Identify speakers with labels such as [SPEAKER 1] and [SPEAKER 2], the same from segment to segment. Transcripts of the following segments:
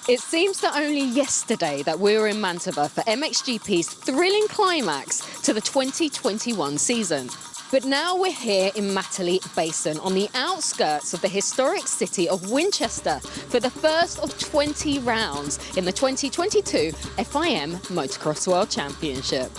[SPEAKER 1] It seems that only yesterday that we were in Mantova for MXGP's thrilling climax to the 2021 season. But now we're here in Matterley Basin on the outskirts of the historic city of Winchester for the first of 20 rounds in the 2022 FIM Motocross World Championship.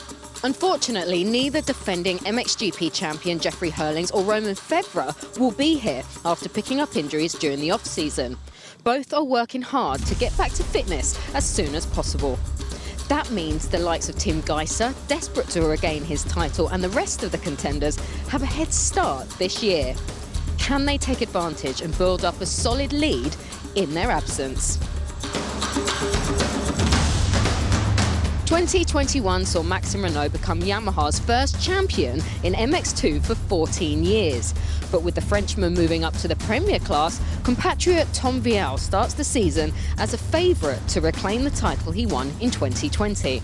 [SPEAKER 1] Unfortunately, neither defending MXGP champion Jeffrey Herlings or Roman Febvre will be here after picking up injuries during the off-season. Both are working hard to get back to fitness as soon as possible. That means the likes of Tim Gajser, desperate to regain his title, and the rest of the contenders have a head start this year. Can they take advantage and build up a solid lead in their absence? 2021 saw Maxime Renaux become Yamaha's first champion in MX2 for 14 years. But with the Frenchman moving up to the Premier class, compatriot Tom Vialle starts the season as a favourite to reclaim the title he won in 2020.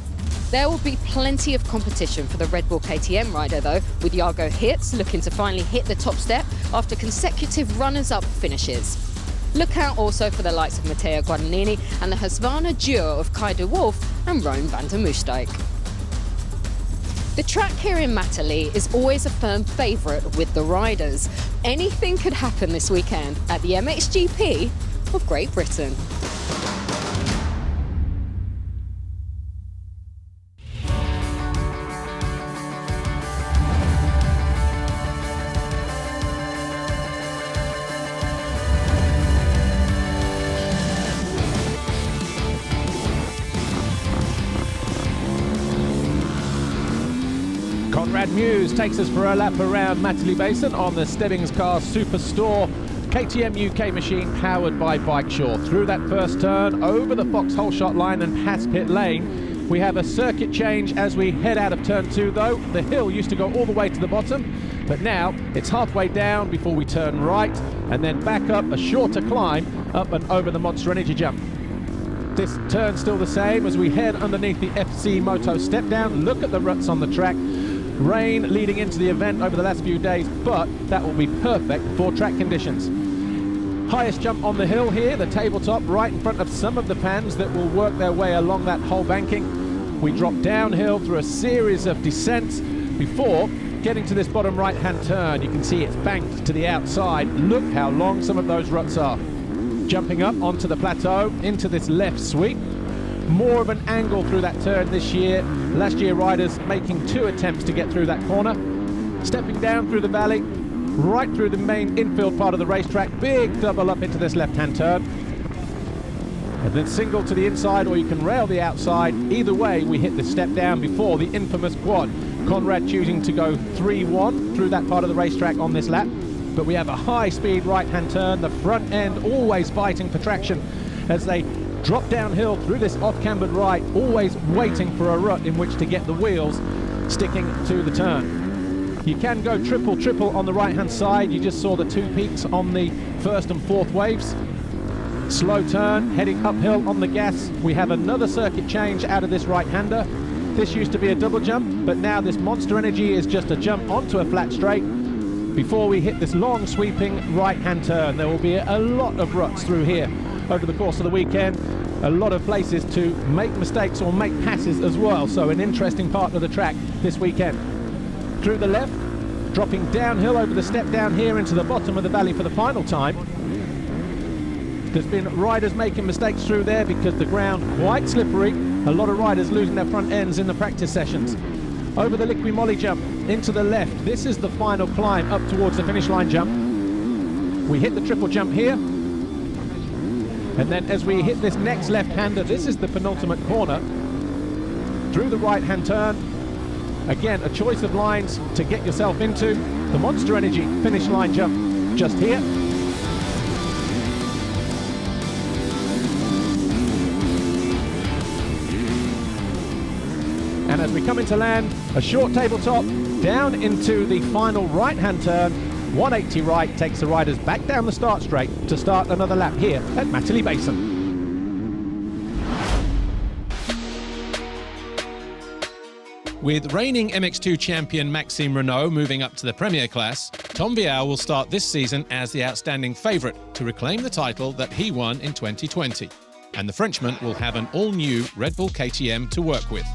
[SPEAKER 1] There will be plenty of competition for the Red Bull KTM rider though, with Jago Hirtz looking to finally hit the top step after consecutive runners-up finishes. Look out also for the likes of Matteo Guadagnini and the Husqvarna duo of Kai de Wolf and Roan van der Moosdijk. The track here in Matterley is always a firm favourite with the riders. Anything could happen this weekend at the MXGP of Great Britain.
[SPEAKER 2] Muse takes us for a lap around Matterley Basin on the Stebbings Cars Superstore KTM UK machine powered by Bikeshaw. Through that first turn, over the Foxhole shot line and past pit lane. We have a circuit change as we head out of turn 2 though. The hill used to go all the way to the bottom, but now it's halfway down before we turn right and then back up a shorter climb up and over the Monster Energy jump. This turn's still the same as we head underneath the FC Moto step down. Look at the ruts on the track. Rain leading into the event over the last few days, but that will be perfect for track conditions. Highest jump on the hill here, the tabletop right in front of some of the pans that will work their way along that whole banking. We drop downhill through a series of descents before getting to this bottom right-hand turn. You can see it's banked to the outside. Look how long some of those ruts are. Jumping up onto the plateau into this left sweep. More of an angle through that turn this year. Last year riders making 2 attempts to get through that corner. Stepping down through the valley, right through the main infield part of the racetrack. Big double up into this left-hand turn. And then single to the inside, or you can rail the outside. Either way, we hit the step down before the infamous quad. Conrad choosing to go 3-1 through that part of the racetrack on this lap. But we have a high-speed right-hand turn. The front end always fighting for traction as they drop downhill through this off-cambered right, always waiting for a rut in which to get the wheels sticking to the turn. You can go triple on the right-hand side. You just saw the 2 peaks on the first and fourth waves. Slow turn, heading uphill on the gas. We have another circuit change out of this right-hander. This used to be a double jump, but now this Monster Energy is just a jump onto a flat straight before we hit this long sweeping right-hand turn. There will be a lot of ruts through here over the course of the weekend, a lot of places to make mistakes or make passes as well, so an interesting part of the track this weekend. Through the left, dropping downhill over the step down here into the bottom of the valley for the final time. There's been riders making mistakes through there because the ground quite slippery, a lot of riders losing their front ends in the practice sessions. Over the Liqui Moly jump into the left, this is the final climb up towards the finish line jump. We hit the triple jump here. And then as we hit this next left-hander, this is the penultimate corner. Through the right-hand turn. Again, a choice of lines to get yourself into. The Monster Energy finish line jump just here. And as we come into land, a short tabletop down into the final right-hand turn. 180 right takes the riders back down the start straight to start another lap here at Matterley Basin.
[SPEAKER 3] With reigning MX2 champion Maxime Renaux moving up to the Premier class, Tom Vialle will start this season as the outstanding favourite to reclaim the title that he won in 2020. and the Frenchman will have an all-new Red Bull KTM to work with.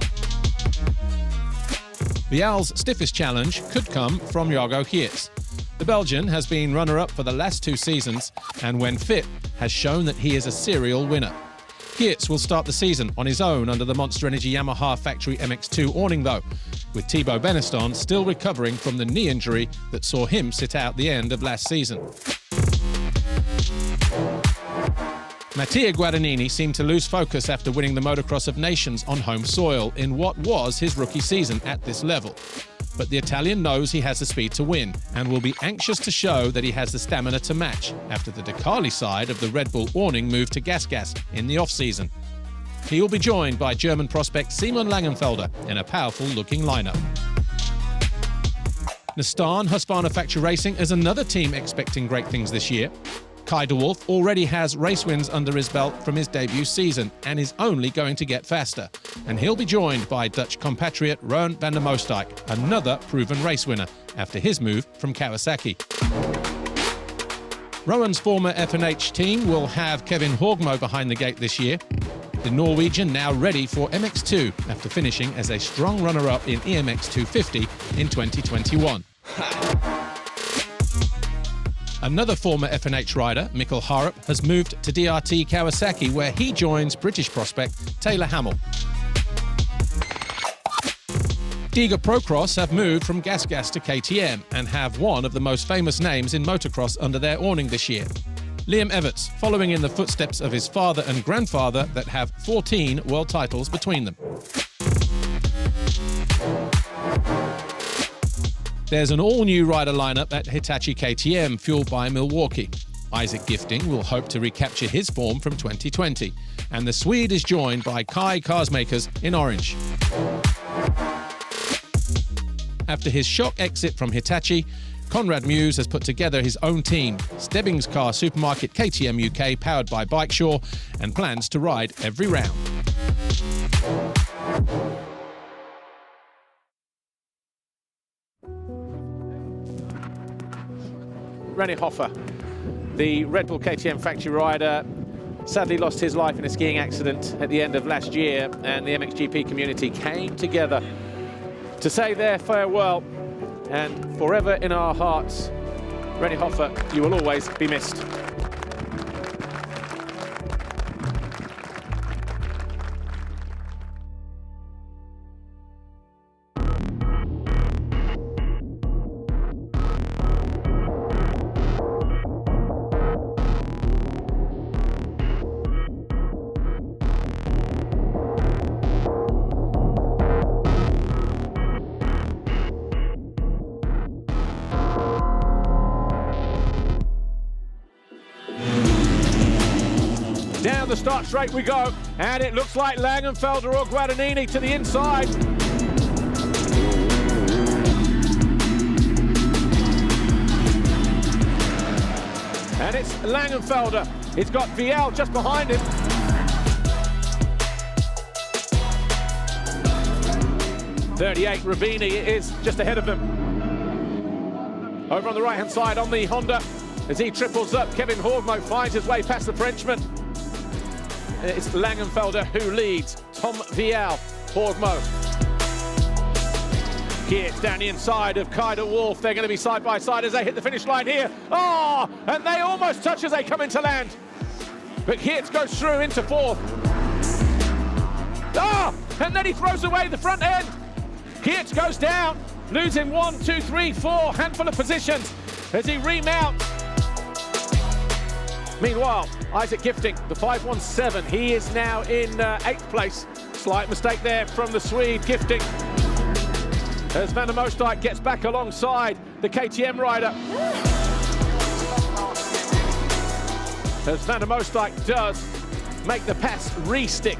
[SPEAKER 3] Vial's stiffest challenge could come from Jorgo Geerts. The Belgian has been runner-up for the last 2 seasons, and when fit, has shown that he is a serial winner. Geerts will start the season on his own under the Monster Energy Yamaha factory MX2 awning though, with Thibaut Beneston still recovering from the knee injury that saw him sit out the end of last season. Mattia Guadagnini seemed to lose focus after winning the Motocross of Nations on home soil in what was his rookie season at this level. But the Italian knows he has the speed to win and will be anxious to show that he has the stamina to match after the Decali side of the Red Bull awning moved to Gas in the off-season. He will be joined by German prospect Simon Laegenfelder in a powerful-looking lineup. Nissan Husqvarna Factory Racing is another team expecting great things this year. Kai de Wolf already has race wins under his belt from his debut season and is only going to get faster. And he'll be joined by Dutch compatriot Rowan van der Moostijk, another proven race winner, after his move from Kawasaki. Rowan's former F&H team will have Kevin Horgmo behind the gate this year. The Norwegian now ready for MX2 after finishing as a strong runner-up in EMX 250 in 2021. Another former F&H rider, Mikkel Harup, has moved to DRT Kawasaki, where he joins British prospect Taylor Hamill. Giga Procross have moved from Gas to KTM and have one of the most famous names in motocross under their awning this year. Liam Everts, following in the footsteps of his father and grandfather that have 14 world titles between them. There's an all-new rider lineup at Hitachi KTM, fueled by Milwaukee. Isaac Gifting will hope to recapture his form from 2020, and the Swede is joined by Kai Carsmakers in orange. After his shock exit from Hitachi, Conrad Muse has put together his own team, Stebbings Car Supermarket KTM UK, powered by Bikeshaw, and plans to ride every round.
[SPEAKER 2] René Hoffer, the Red Bull KTM factory rider, sadly lost his life in a skiing accident at the end of last year, and the MXGP community came together to say their farewell, and forever in our hearts, René Hoffer, you will always be missed. Down the start straight we go, and it looks like Laegenfelder or Guadagnini to the inside. And it's Laegenfelder. He's got Vial just behind him. .38 Ravini is just ahead of them. Over on the right-hand side on the Honda, as he triples up, Kevin Horgmo finds his way past the Frenchman. It's Laegenfelder who leads. Tom Vial, Horgmo. Geerts down the inside of Kai de Wolf. They're going to be side by side as they hit the finish line here. Oh, and they almost touch as they come into land. But Geerts goes through into fourth. Oh, and then he throws away the front end. Geerts goes down, losing 1, 2, 3, 4, handful of positions as he remounts. Meanwhile, Isaac Gifting, the 517, he is now in 8th place. Slight mistake there from the Swede, Gifting. As Van der Moostijk gets back alongside the KTM rider. As Van der Moostijk does make the pass re-stick.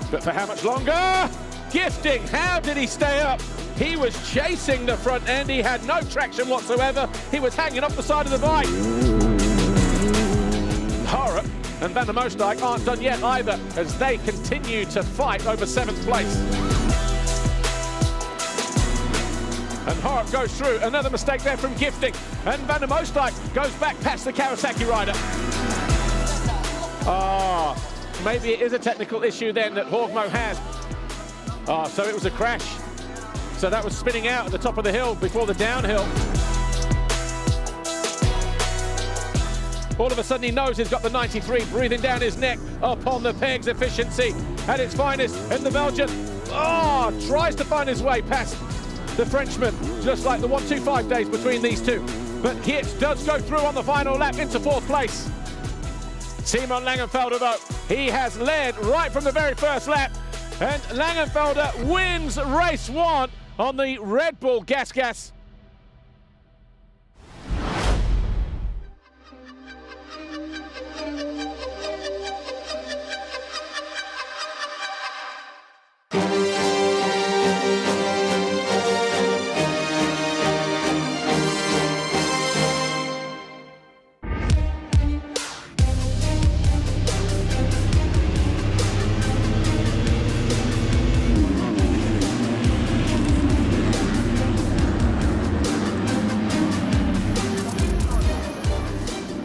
[SPEAKER 2] But for how much longer? Gifting, how did he stay up? He was chasing the front end, he had no traction whatsoever. He was hanging off the side of the bike. Harup and Van der Moostijk aren't done yet either, as they continue to fight over 7th place. And Harup goes through, another mistake there from Gifting, and Van der Moostijk goes back past the Kawasaki rider. maybe it is a technical issue then that Horgmo has. So it was a crash. So that was spinning out at the top of the hill before the downhill. All of a sudden he knows he's got the 93 breathing down his neck upon the pegs. Efficiency at its finest, and the Belgian tries to find his way past the Frenchman, just like the 1:25 days between these two. But Geerts does go through on the final lap into 4th place. Simon Laegenfelder, though, he has led right from the very first lap, and Laegenfelder wins race 1 on the Red Bull Gas.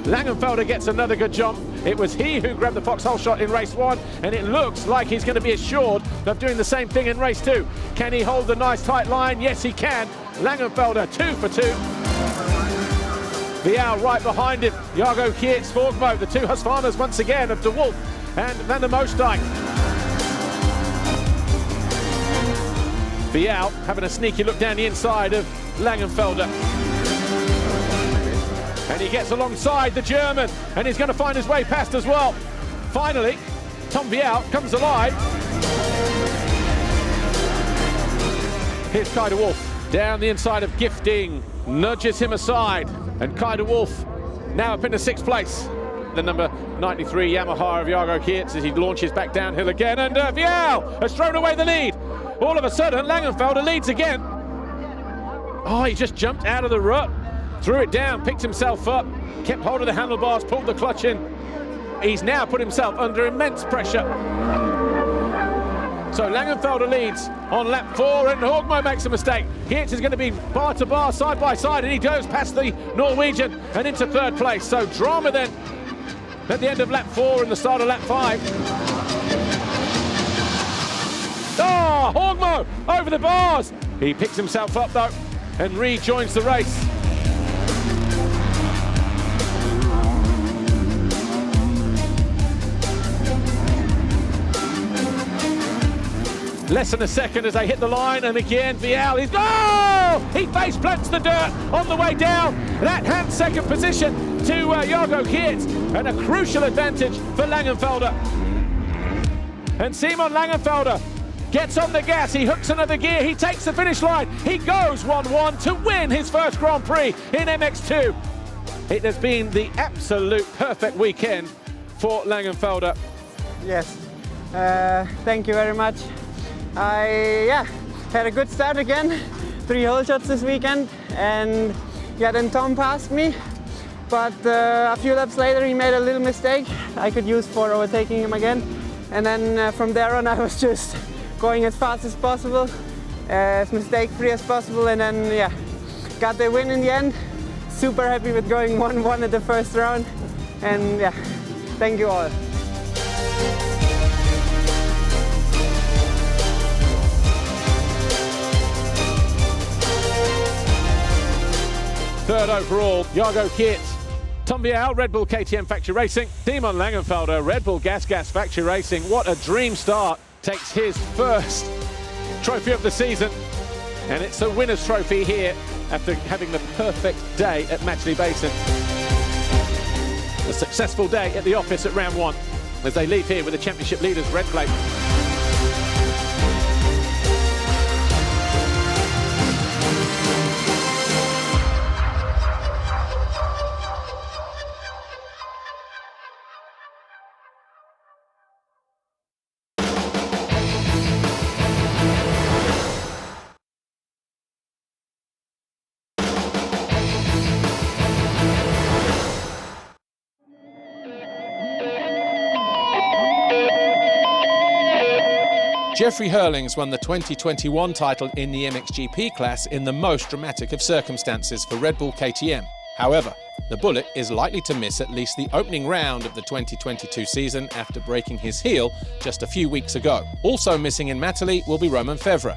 [SPEAKER 2] Laegenfelder gets another good jump. It was he who grabbed the foxhole shot in race 1, and it looks like he's going to be assured of doing the same thing in race 2. Can he hold the nice tight line? Yes, he can. Laegenfelder 2 for 2. Vial right behind him. Jago Geerts, Horgmo, the 2 Husqvarnas once again of De Wolf and Van der Moosdijk. Vial having a sneaky look down the inside of Laegenfelder. And he gets alongside the German, and he's going to find his way past as well. Finally, Tom Vial comes alive. Here's Kai de Wolf down the inside of Gifting, nudges him aside, and Kai de Wolf now up into 6th place. The number 93 Yamaha of Jago Geerts as he launches back downhill again, and Vial has thrown away the lead. All of a sudden, Laegenfelder leads again. He just jumped out of the rut. Threw it down, picked himself up, kept hold of the handlebars, pulled the clutch in. He's now put himself under immense pressure. So Laegenfelder leads on lap 4, and Horgmo makes a mistake. Geerts is going to be bar to bar, side by side, and he goes past the Norwegian and into 3rd place. So drama then at the end of lap 4 and the start of lap 5. Horgmo over the bars. He picks himself up though and rejoins the race. Less than a second as they hit the line, and again Vial, he face plants the dirt on the way down. That hands second position to Jago Geerts, and a crucial advantage for Laegenfelder. And Simon Laegenfelder gets on the gas, he hooks another gear, he takes the finish line, he goes 1-1 to win his first Grand Prix in MX2. It has been the absolute perfect weekend for Laegenfelder.
[SPEAKER 4] Yes, thank you very much. I had a good start again, 3 hole shots this weekend, and then Tom passed me, but a few laps later he made a little mistake I could use for overtaking him again, and then from there on I was just going as fast as possible, as mistake-free as possible, and then got the win in the end. Super happy with going 1-1 at the first round, and thank you all.
[SPEAKER 2] Third overall, Jago Geerts. Tom Vial, Red Bull KTM Factory Racing. Simon Laegenfelder, Red Bull Gas Factory Racing. What a dream start. Takes his first trophy of the season. And it's a winner's trophy here after having the perfect day at Matterley Basin. A successful day at the office at round 1 as they leave here with the championship leaders red plate.
[SPEAKER 3] Jeffrey Hurlings won the 2021 title in the MXGP class in the most dramatic of circumstances for Red Bull KTM. However, The Bullet is likely to miss at least the opening round of the 2022 season after breaking his heel just a few weeks ago. Also missing in Matterley will be Romain Fevre.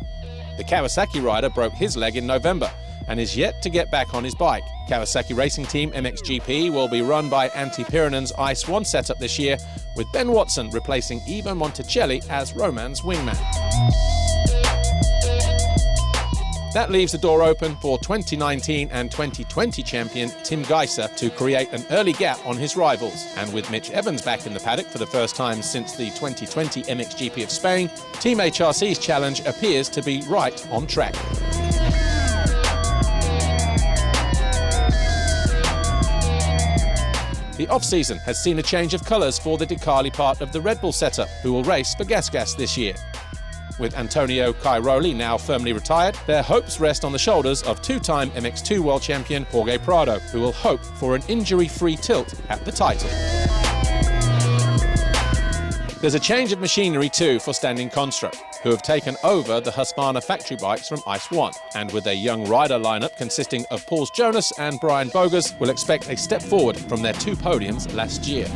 [SPEAKER 3] The Kawasaki rider broke his leg in November and is yet to get back on his bike. Kawasaki racing team MXGP will be run by Antti Pyrinen's Ice 1 setup this year, with Ben Watson replacing Ivo Monticelli as Romain's wingman. That leaves the door open for 2019 and 2020 champion Tim Gajser to create an early gap on his rivals. And with Mitch Evans back in the paddock for the first time since the 2020 MXGP of Spain, Team HRC's challenge appears to be right on track. The off-season has seen a change of colours for the Decali part of the Red Bull setup, who will race for Gas this year. With Antonio Cairoli now firmly retired, their hopes rest on the shoulders of two-time MX2 World Champion Jorge Prado, who will hope for an injury-free tilt at the title. There's a change of machinery too for Standing Construct, who have taken over the Husqvarna factory bikes from Ice 1, and with their young rider lineup consisting of Pauls Jonas and Brian Bogas, will expect a step forward from their two podiums last year.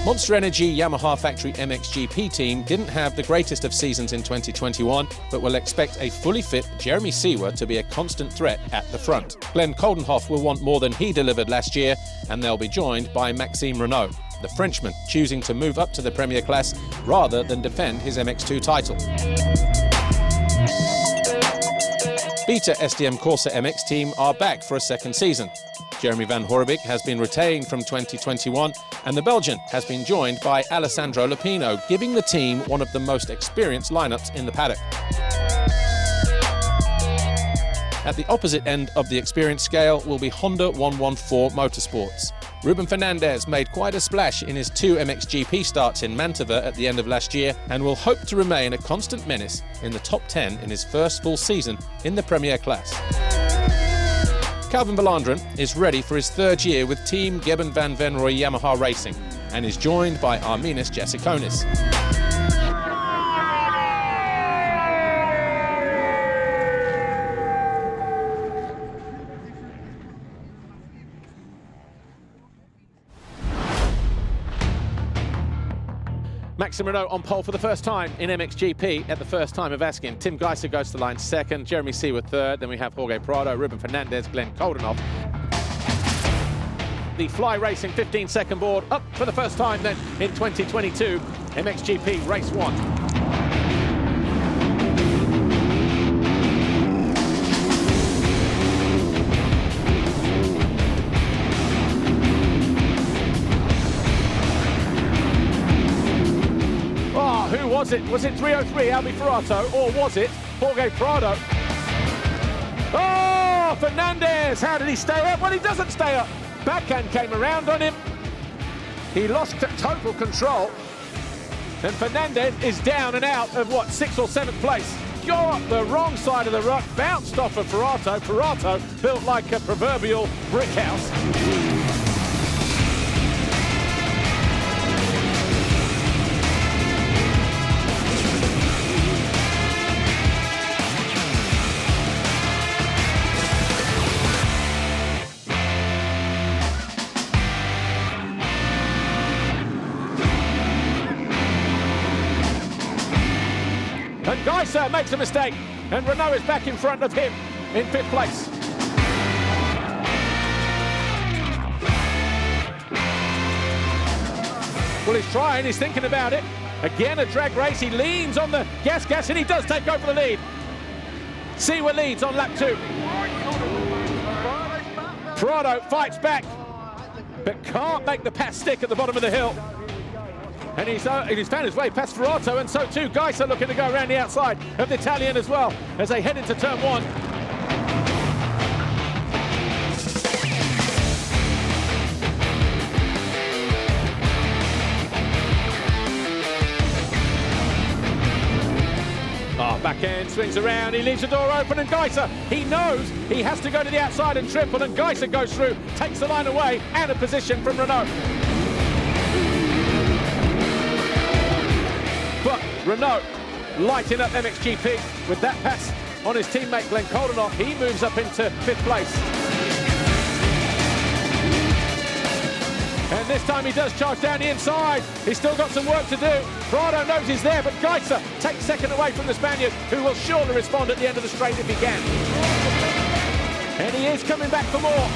[SPEAKER 3] Monster Energy Yamaha factory MXGP team didn't have the greatest of seasons in 2021, but will expect a fully fit Jeremy Seewer to be a constant threat at the front. Glenn Coldenhoff will want more than he delivered last year, and they'll be joined by Maxime Renault, the Frenchman choosing to move up to the Premier class rather than defend his MX2 title. Beta SDM Corsa MX team are back for a second season. Jeremy Van Horebeke has been retained from 2021, and the Belgian has been joined by Alessandro Lupino, giving the team one of the most experienced lineups in the paddock. At the opposite end of the experience scale will be Honda 114 Motorsports. Ruben Fernandez made quite a splash in his two MXGP starts in Mantova at the end of last year and will hope to remain a constant menace in the top 10 in his first full season in the Premier class. Calvin Bellandren is ready for his third year with Team Geben van Venrooy Yamaha Racing and is joined by Arminas Jasikonis.
[SPEAKER 2] Maxime Renault on pole for the first time in MXGP at the first time of asking. Tim Gajser goes to line second, Jeremy Seewer third, then we have Jorge Prado, Ruben Fernandez, Glenn Coldenhoff. The Fly Racing 15-second board up for the first time then in 2022, MXGP Race 1. Who was it? Was it 303 Albi Ferrato, or was it Jorge Prado? Oh, Fernandez! How did he stay up? Well, he doesn't stay up. Backhand came around on him. He lost total control. And Fernandez is down and out of, what, 6th or 7th place. Got up the wrong side of the ruck, bounced off of Ferrato. Ferrato built like a proverbial brick house. And Gajser makes a mistake, and Renault is back in front of him in 5th place. Well, he's trying, he's thinking about it. Again, a drag race, he leans on the gas, and he does take over the lead. Seewer leads on lap 2. Prado fights back, but can't make the pass stick at the bottom of the hill. And he's found his way past Ferrato, and so too Gajser looking to go around the outside of the Italian as well as they head into turn 1. Back end swings around, he leaves the door open, and Gajser, he knows he has to go to the outside and triple, and Gajser goes through, takes the line away, and a position from Renault. But Renault lighting up MXGP with that pass on his teammate Glenn Coldenhoff. He moves up into 5th place. this time he does charge down the inside. He's still got some work to do. Prado knows he's there, but Gajser takes second away from the Spaniard, who will surely respond at the end of the straight if he can. And he is coming back for more.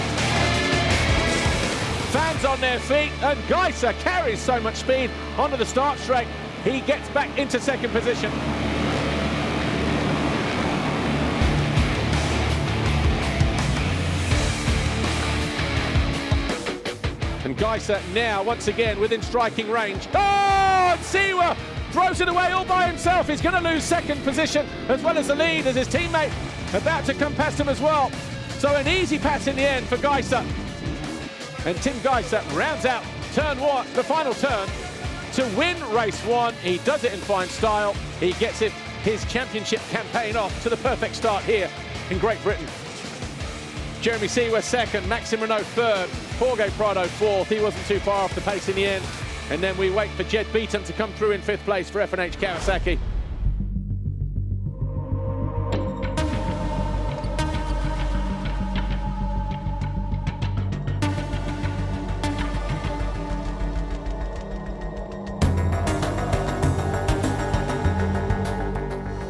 [SPEAKER 2] Fans on their feet, and Gajser carries so much speed onto the start straight. He gets back into second position. And Gajser now, once again, within striking range. Oh, and Siwa throws it away all by himself. He's going to lose second position as well as the lead, as his teammate about to come past him as well. So an easy pass in the end for Gajser. And Tim Gajser rounds out turn one, the final turn, to win race one. He does it in fine style. He gets his championship campaign off to the perfect start here in Great Britain. Jeremy Siwa second, Maxime Renault third, Jorge Prado fourth. He wasn't too far off the pace in the end. And then we wait for Jed Beaton to come through in fifth place for F&H Kawasaki.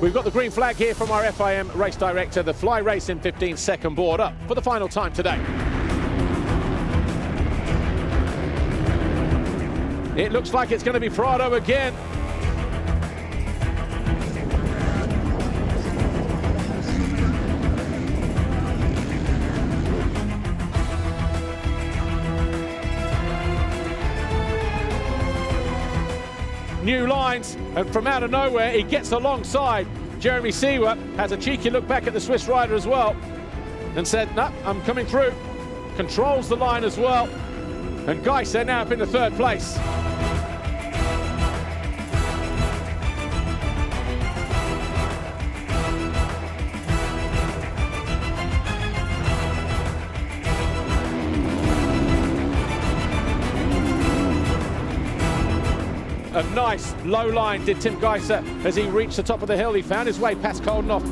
[SPEAKER 2] We've got the green flag here from our FIM race director. The Fly Racing 15-second board up for the final time today. It looks like it's going to be Prado again. New lines, and from out of nowhere he gets alongside Jeremy Siwa, has a cheeky look back at the Swiss rider as well and said, no, I'm coming through. Controls the line as well, and Gajser now up in the third place. A nice low line did Tim Gajser as he reached the top of the hill. He found his way past Koldenoff.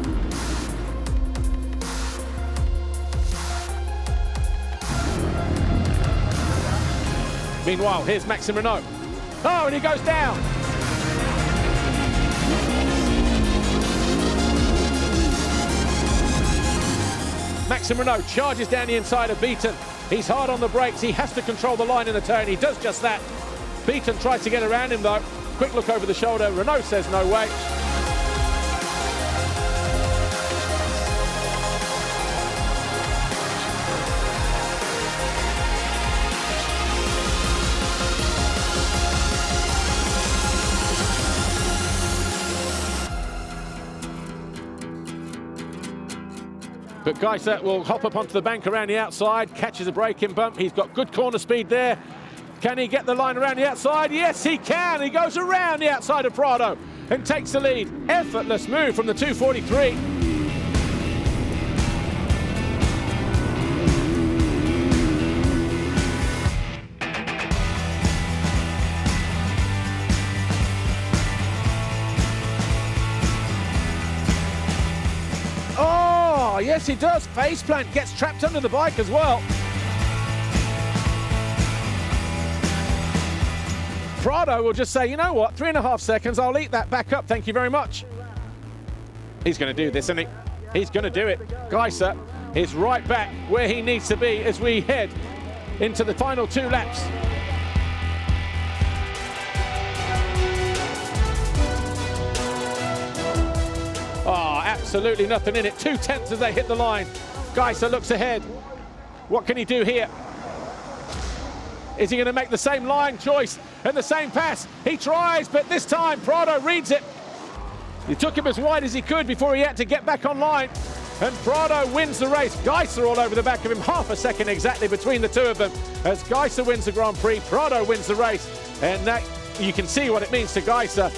[SPEAKER 2] Meanwhile, here's Maxime Renault. Oh, and he goes down. Maxime Renault charges down the inside of Beaton. He's hard on the brakes. He has to control the line in the turn. He does just that. Beaton tries to get around him though. Quick look over the shoulder. Renault says no way. But Gajser will hop up onto the bank around the outside, catches a braking bump. He's got good corner speed there. Can he get the line around the outside? Yes, he can. He goes around the outside of Prado and takes the lead. Effortless move from the 243. Oh, yes, he does. Faceplant, gets trapped under the bike as well. Prado will just say, you know what, 3.5 seconds, I'll eat that back up, thank you very much. He's going to do this, isn't he? He's going to do it. Gajser is right back where he needs to be as we head into the final 2 laps. Oh, absolutely nothing in it. 2/10 as they hit the line. Gajser looks ahead. What can he do here? Is he going to make the same line choice and the same pass? He tries, but this time Prado reads it. He took him as wide as he could before he had to get back online. And Prado wins the race. Gajser all over the back of him, 1/2 second exactly between the two of them. As Gajser wins the Grand Prix, Prado wins the race. And that, you can see what it means to Gajser.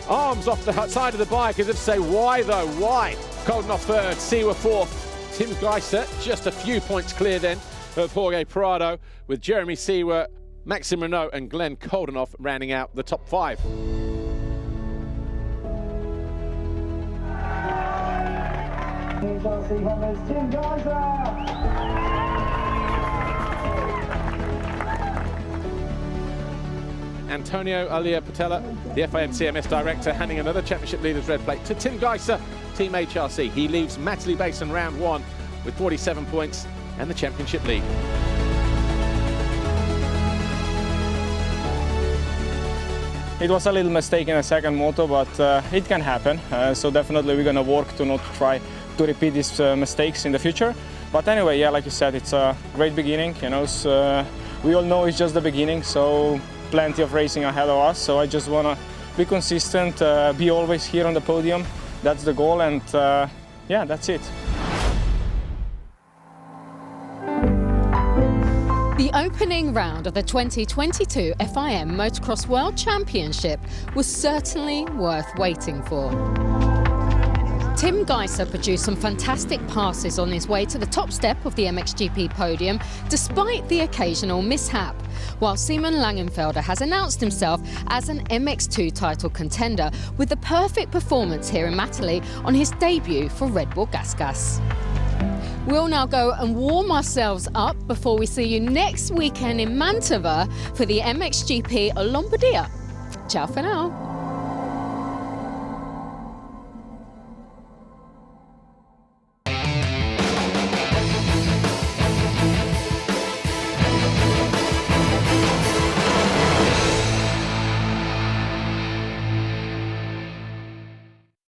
[SPEAKER 2] Arms off the side of the bike as if to say, why though, why? Koldenoff third, Siwa fourth. Tim Gajser just a few points clear then of Jorge Prado, with Jeremy Siwa, Maxime Renault and Glenn Koldenoff rounding out the top 5.
[SPEAKER 5] Tim Gajser.
[SPEAKER 2] Antonio Alia Patella, the FIM CMS director, handing another championship leader's red plate to Tim Gajser, Team HRC. He leaves Matterley Basin round 1 with 47 points and the championship lead.
[SPEAKER 5] It was a little mistake in the second moto, but it can happen. So definitely we're going to work to not try to repeat these mistakes in the future. But anyway, yeah, like you said, it's a great beginning. You know, so, we all know it's just the beginning, so plenty of racing ahead of us. So I just want to be consistent, be always here on the podium. That's the goal, and yeah, that's it.
[SPEAKER 1] The opening round of the 2022 FIM Motocross World Championship was certainly worth waiting for. Tim Gajser produced some fantastic passes on his way to the top step of the MXGP podium, despite the occasional mishap, while Simon Laegenfelder has announced himself as an MX2 title contender with the perfect performance here in Matterley on his debut for Red Bull Gas. We'll now go and warm ourselves up before we see you next weekend in Mantova for the MXGP Lombardia. Ciao for now.